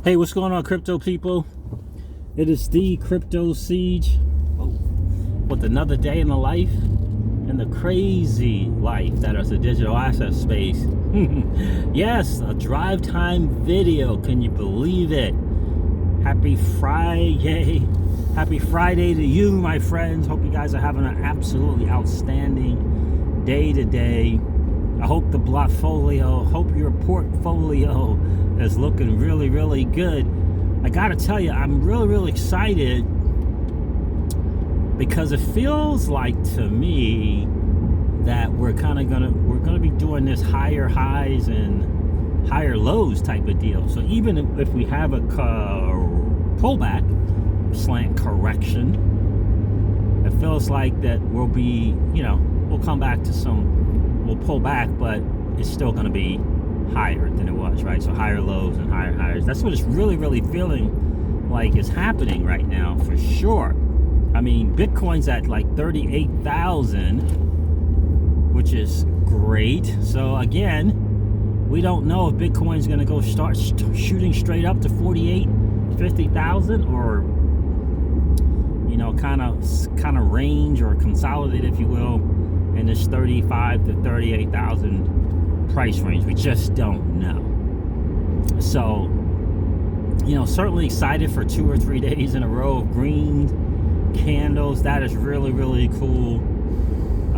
Hey, what's going on, crypto people? It is the Crypto Siege with another day in the life and the crazy life that is the digital asset space. Yes, a drive time video. Can you believe it? Happy Friday. Happy Friday to you, my friends. Hope you guys are having an absolutely outstanding day today. I hope the hope your portfolio is looking really, really good. I gotta tell you, I'm really, really excited because it feels like to me that we're gonna be doing this higher highs and higher lows type of deal. So even if we have a pullback slant correction, it feels like that we'll be, we'll come back to we'll pull back, but it's still going to be higher than it was, right? So higher lows and higher highs. That's what it's really, really feeling like is happening right now, for sure. I mean, Bitcoin's at like 38,000, which is great. So again, we don't know if Bitcoin's going to go start shooting straight up to 48, 50,000, or kind of range or consolidate, if you will, in this 35 to 38,000 price range. We just don't know. So, certainly excited for 2 or 3 days in a row of green candles. That is really, really cool.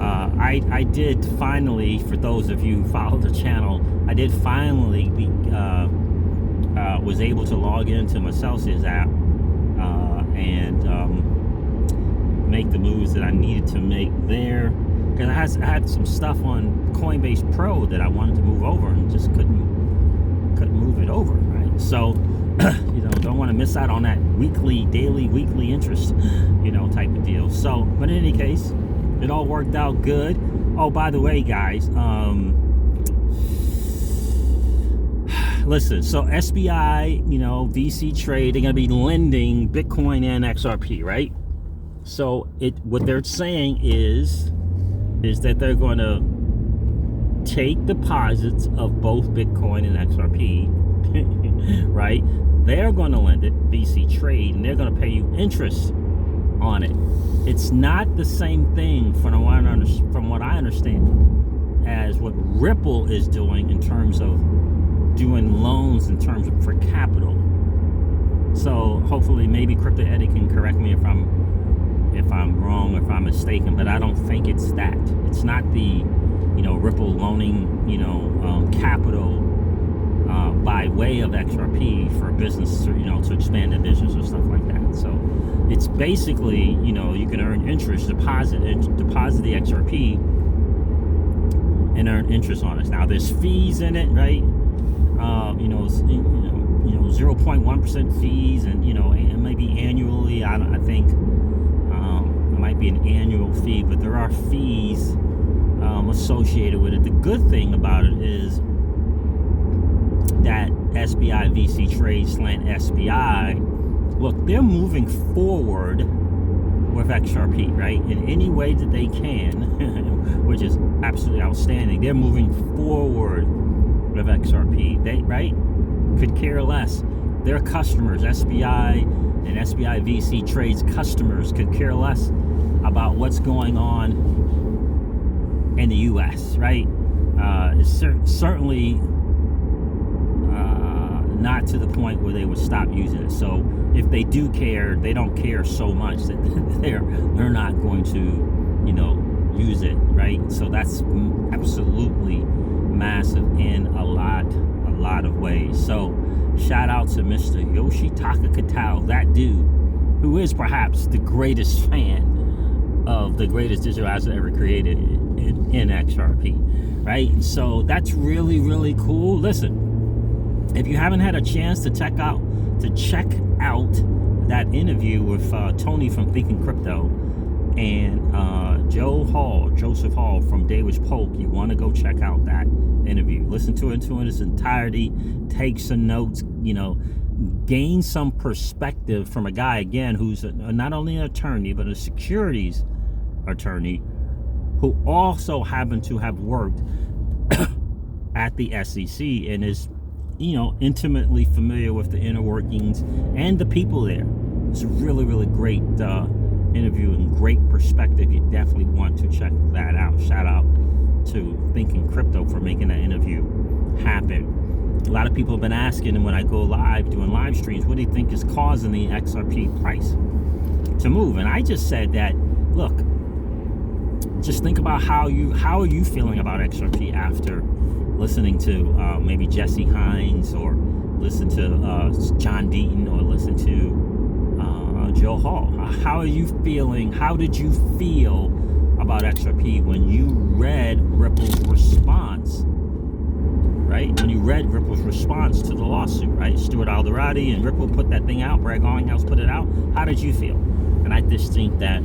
I did finally, for those of you who follow the channel, I did finally was able to log into my Celsius app and make the moves that I needed to make there. Because I had some stuff on Coinbase Pro that I wanted to move over and just couldn't move it over, right? So, don't want to miss out on that daily, weekly interest, type of deal. So, but in any case, it all worked out good. Oh, by the way, guys, listen, so SBI, VC trade, they're going to be lending Bitcoin and XRP, right? So what they're saying is that they're going to take deposits of both Bitcoin and XRP, right? They're going to lend it, VC trade, and they're going to pay you interest on it. It's not the same thing, from what I understand, as what Ripple is doing in terms of doing loans in terms of for capital. So hopefully, maybe Crypto Eddie can correct me if I'm wrong, if I'm mistaken, but I don't think it's that. It's not the, Ripple loaning, capital by way of XRP for business, to expand their business or stuff like that. So it's basically, you can earn interest, deposit the XRP and earn interest on it. Now there's fees in it, right? 0.1% fees, and and maybe annually. I think. It might be an annual fee, but there are fees associated with it. The good thing about it is that SBI VC Trade /SBI, look, they're moving forward with XRP, right? In any way that they can, which is absolutely outstanding. They're moving forward with XRP. They, right, could care less. Their customers, SBI and SBI VC Trade's customers, could care less about what's going on in the U.S., right? It's certainly not to the point where they would stop using it. So if they do care, they don't care so much that they're not going to, use it, right? So that's absolutely massive in a lot of ways. So shout out to Mr. Yoshitaka Kitao, that dude who is perhaps the greatest fan of the greatest digital asset ever created in XRP, right? So that's really, really cool. Listen, if you haven't had a chance to check out that interview with Tony from Thinking Crypto and Joseph Hall from David's Polk, you want to go check out that interview. Listen to it in its entirety. Take some notes. Gain some perspective from a guy, again, who's not only an attorney but a securities attorney, who also happened to have worked at the SEC and is intimately familiar with the inner workings and the people there. It's a really, really great interview and great perspective. You definitely want to check that out. Shout out to Thinking Crypto for making that interview happen. A lot of people have been asking, and when I go live, doing live streams, what do you think is causing the XRP price to move? And I just said that, look, just think about how are you feeling about XRP after listening to maybe Jesse Hines, or listen to John Deaton, or listen to Joe Hall. How are you feeling? How did you feel about XRP when you read Ripple's response, right? When you read Ripple's response to the lawsuit, right? Stuart Alderati and Ripple put that thing out, Brad Garlinghouse put it out. How did you feel? And I just think that,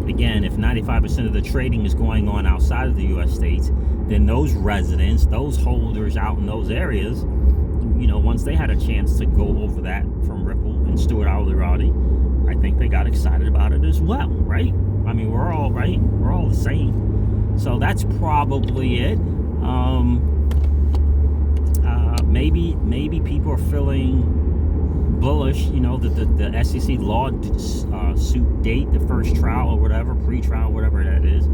again, if 95% of the trading is going on outside of the U.S. states, then those residents, those holders out in those areas, once they had a chance to go over that from Ripple and Stuart Alderati, I think they got excited about it as well, right? I mean, we're all right. We're all the same. So that's probably it. Maybe people are feeling bullish, the SEC law suit date, the first trial or whatever, pre-trial, whatever that is,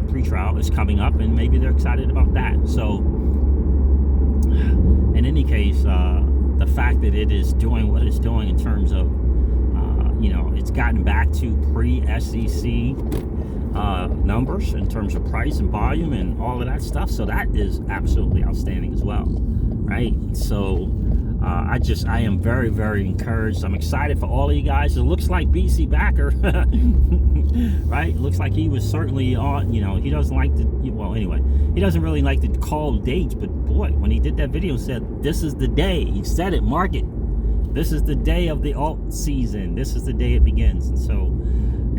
pre-trial is coming up, and maybe they're excited about that. So in any case, the fact that it is doing what it's doing in terms of, it's gotten back to pre-SEC numbers in terms of price and volume and all of that stuff. So that is absolutely outstanding as well, right? So I am very, very encouraged. I'm excited for all of you guys. It looks like BC Backer, right? It looks like he was certainly on, he doesn't like to, he doesn't really like to call dates, but boy, when he did that video, said, this is the day. He said it, mark it. This is the day of the alt season. This is the day it begins. And so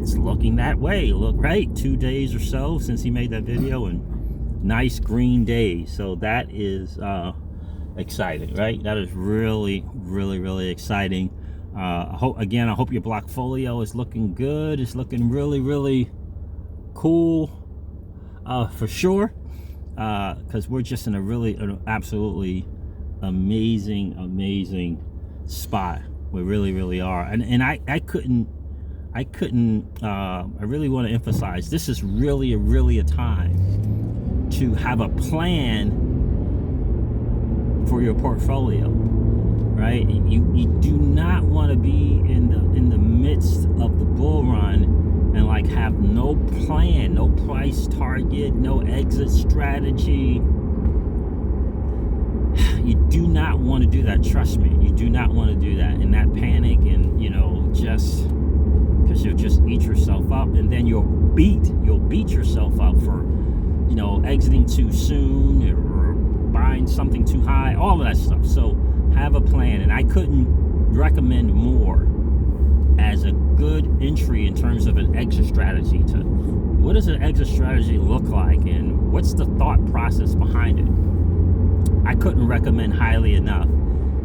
it's looking that way. Look, right? 2 days or so since he made that video, and nice green days. So that is exciting, right? That is really, really, really exciting. I hope your blockfolio is looking good. It's looking really, really cool, for sure. Because we're just in an absolutely amazing spot. We really, really are. And I really want to emphasize, this is really a time to have a plan for your portfolio, right? You do not want to be in the midst of the bull run and like have no plan, no price target, no exit strategy. You do not want to do that. Trust me, you do not want to do that. And that panic, and just because you'll just eat yourself up, and then you'll beat yourself up for exiting too soon or buying something too high, all of that stuff. So have a plan, and I couldn't recommend more as a good entry in terms of an exit strategy. To what does an exit strategy look like, and what's the thought process behind it? I couldn't recommend highly enough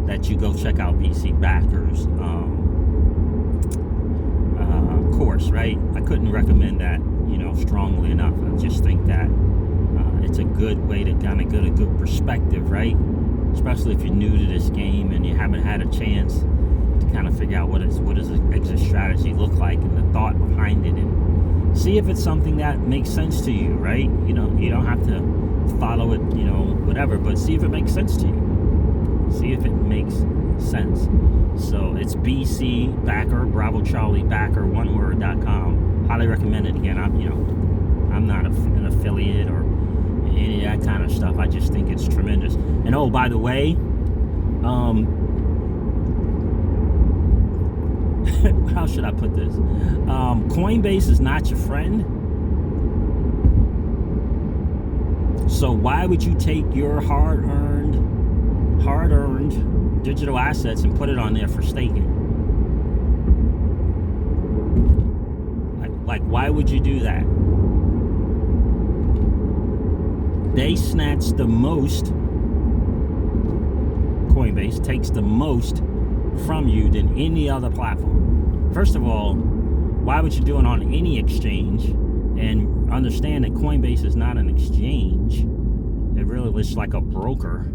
that you go check out BC Backer's course, right? I couldn't recommend that, strongly enough. I just think that it's a good way to kind of get a good perspective, right? Especially if you're new to this game and you haven't had a chance to kind of figure out what does an exit strategy look like, and the thought behind it, and see if it's something that makes sense to you, right? You don't have to follow it, whatever, but see if it makes sense to you. See if it makes sense. So it's BC Backer, Bravo Charlie Backer, oneword.com. Highly recommend it. Again, I'm not an affiliate or any of that kind of stuff. I just think it's tremendous. And oh, by the way, how should I put this? Coinbase is not your friend. So why would you take your hard-earned digital assets and put it on there for staking? Like why would you do that? They snatch the most. Coinbase takes the most from you than any other platform. First of all, why would you do it on any exchange? And understand that Coinbase is not an exchange. It really looks like a broker,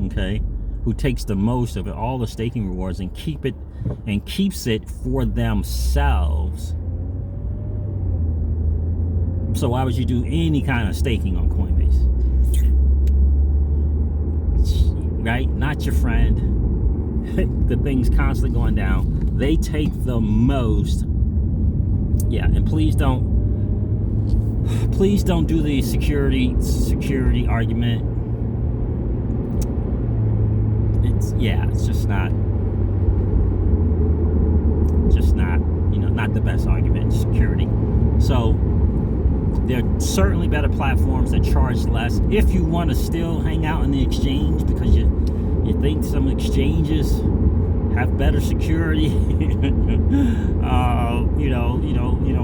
okay? who takes the most of it, all the staking rewards, and keeps it for themselves. So why would you do any kind of staking on Coinbase? Right? Not your friend. The thing's constantly going down. They take the most. Yeah, and please don't do the security argument. It's just not, not the best argument, security. So there are certainly better platforms that charge less if you want to still hang out in the exchange because you think some exchanges have better security.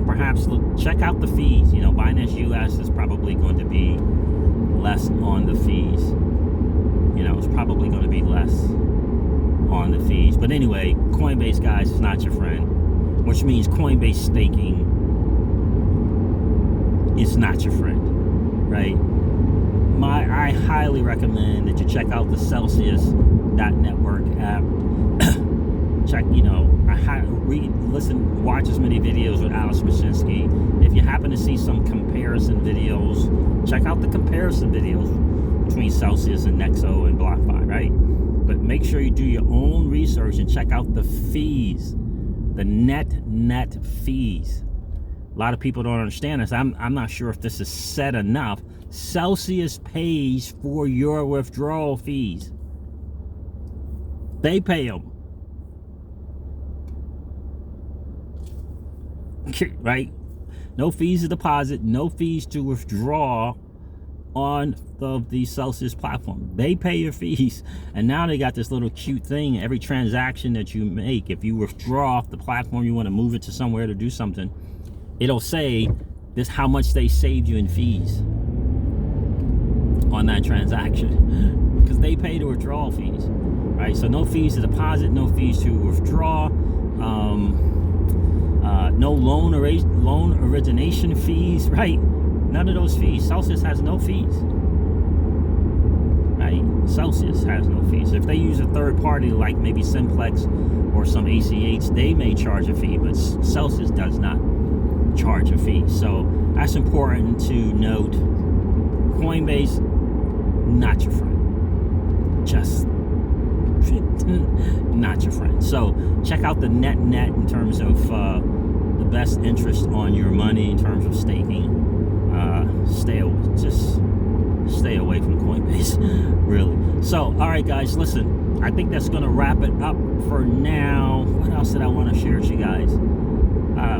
Perhaps check out the fees. Binance US is probably going to be less on the fees. It's probably going to be less on the fees. But anyway, Coinbase, guys, is not your friend, which means Coinbase staking is not your friend, right? I highly recommend that you check out the Celsius.network app. Watch as many videos with Alex Mashinsky. If you happen to see some comparison videos, check out the comparison videos between Celsius and Nexo and BlockFi, right? But make sure you do your own research and check out the fees, the net fees. A lot of people don't understand this. I'm not sure if this is said enough. Celsius pays for your withdrawal fees. They pay them. Right? No fees to deposit, no fees to withdraw on the Celsius platform. They pay your fees. And now they got this little cute thing. Every transaction that you make, if you withdraw off the platform, you want to move it to somewhere to do something, it'll say this how much they saved you in fees on that transaction because they pay the withdrawal fees, right? So no fees to deposit, no fees to withdraw, no loan origination fees, right? None of those fees. Celsius has no fees, right? Celsius has no fees. If they use a third party like maybe Simplex or some ACH, they may charge a fee, but Celsius does not charge a fee. So that's important to note. Coinbase, not your friend. Just not your friend. So check out the net in terms of the best interest on your money in terms of staking. Stay away from Coinbase, really. So, all right, guys, listen. I think that's going to wrap it up for now. What else did I want to share with you guys?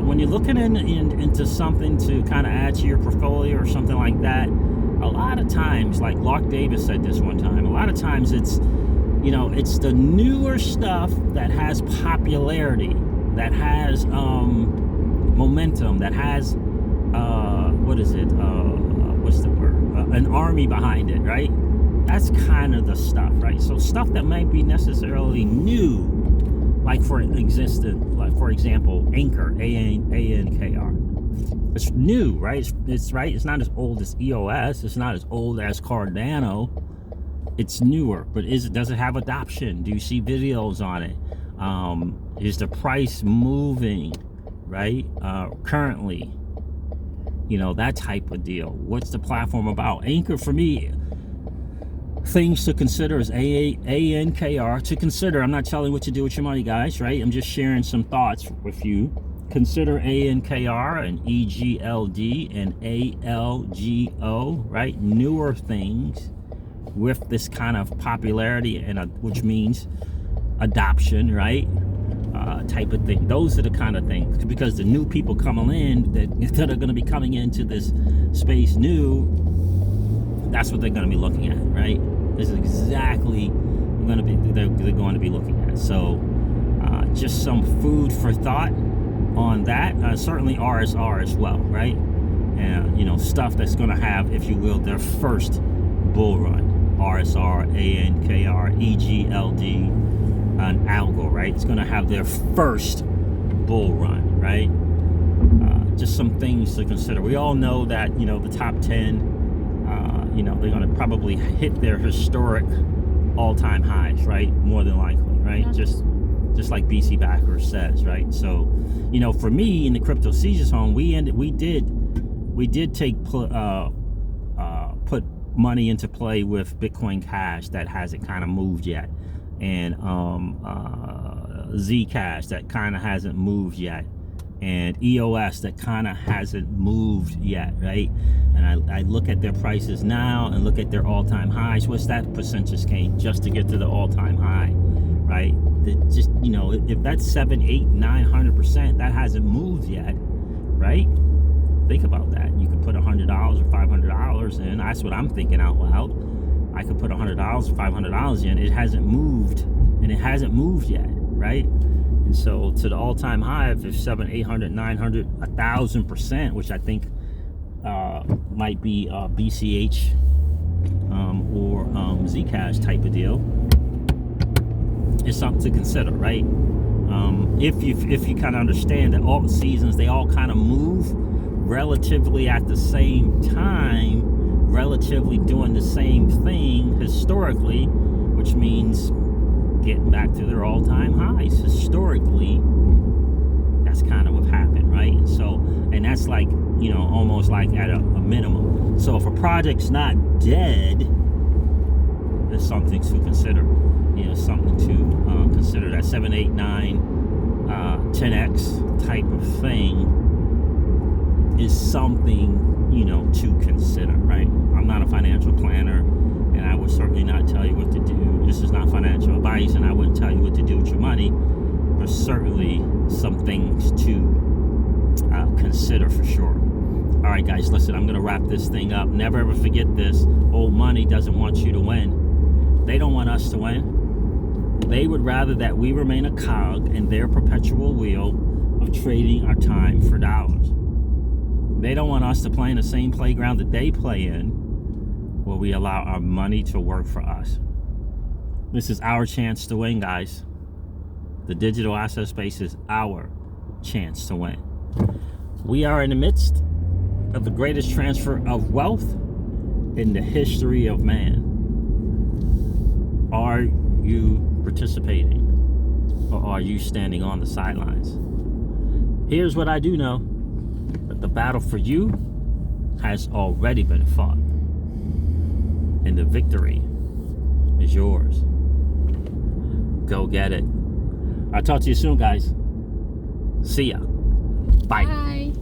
When you're looking into something to kind of add to your portfolio or something like that, a lot of times, like Lark Davis said this one time, a lot of times it's the newer stuff that has popularity, that has momentum, that has what's the word? An army behind it, right? That's kind of the stuff, right? So stuff that might be necessarily new, like for example, ANKR, ANKR. It's new, right? It's right. It's not as old as EOS. It's not as old as Cardano. It's newer, but does it have adoption? Do you see videos on it? Is the price moving, right? Currently, that type of deal. What's the platform about? ANKR, for me, things to consider is ANKR to consider. I'm not telling you what to do with your money, guys, right? I'm just sharing some thoughts with you. Consider ANKR and EGLD and ALGO, right? Newer things with this kind of popularity which means adoption, right? Type of thing. Those are the kind of things, because the new people coming in that are going to be coming into this space new, that's what they're going to be looking at, right? This is exactly they're going to be looking at. So just some food for thought on that. Certainly RSR as well, right? And stuff that's going to have, if you will, their first bull run. RSR, ANKR, EGLD, and ALGO, right? It's going to have their first bull run, right? Just some things to consider. We all know that, the top 10, they're going to probably hit their historic all-time highs, right? More than likely, right? Just like BC Backers says, right? So, you know, for me in the crypto season zone, we did take put money into play with Bitcoin Cash that hasn't kind of moved yet, and Zcash that kind of hasn't moved yet, and EOS that kind of hasn't moved yet, right? And I look at their prices now and look at their all-time highs. What's that percentage gain just to get to the all-time high, right? That just, you know, if that's 7, 8, 900%, that hasn't moved yet, right? Think about that. You could put $100 or $500 in. That's what I'm thinking out loud. I could put $100 or $500 in. It hasn't moved, and it hasn't moved yet, right? And so to the all-time high of 700, 800, 900, 1,000%, which I think might be BCH or Zcash type of deal, is something to consider, right? If you kind of understand that all seasons, they all kind of move relatively at the same time, relatively doing the same thing historically, which means getting back to their all-time highs historically. That's kind of what happened, right? And so, and that's like, you know, almost like at a minimum. So if a project's not dead, there's something to consider. You know, something to consider. That 7, 8, 9, 10x type of thing is something, you know, to consider, right? I'm not a financial planner, and I would certainly not tell you what to do. This is not financial advice, and I wouldn't tell you what to do with your money, but certainly some things to consider for sure. All right, guys, listen, I'm going to wrap this thing up. Never ever forget this. Old money doesn't want you to win. They don't want us to win. They would rather that we remain a cog in their perpetual wheel of trading our time for dollars. They don't want us to play in the same playground that they play in, where we allow our money to work for us. This is our chance to win, guys. The digital asset space is our chance to win. We are in the midst of the greatest transfer of wealth in the history of man. Are you participating, or are you standing on the sidelines? Here's what I do know, that the battle for you has already been fought, and the victory is yours. Go get it. I'll talk to you soon, guys. See ya. Bye. Bye.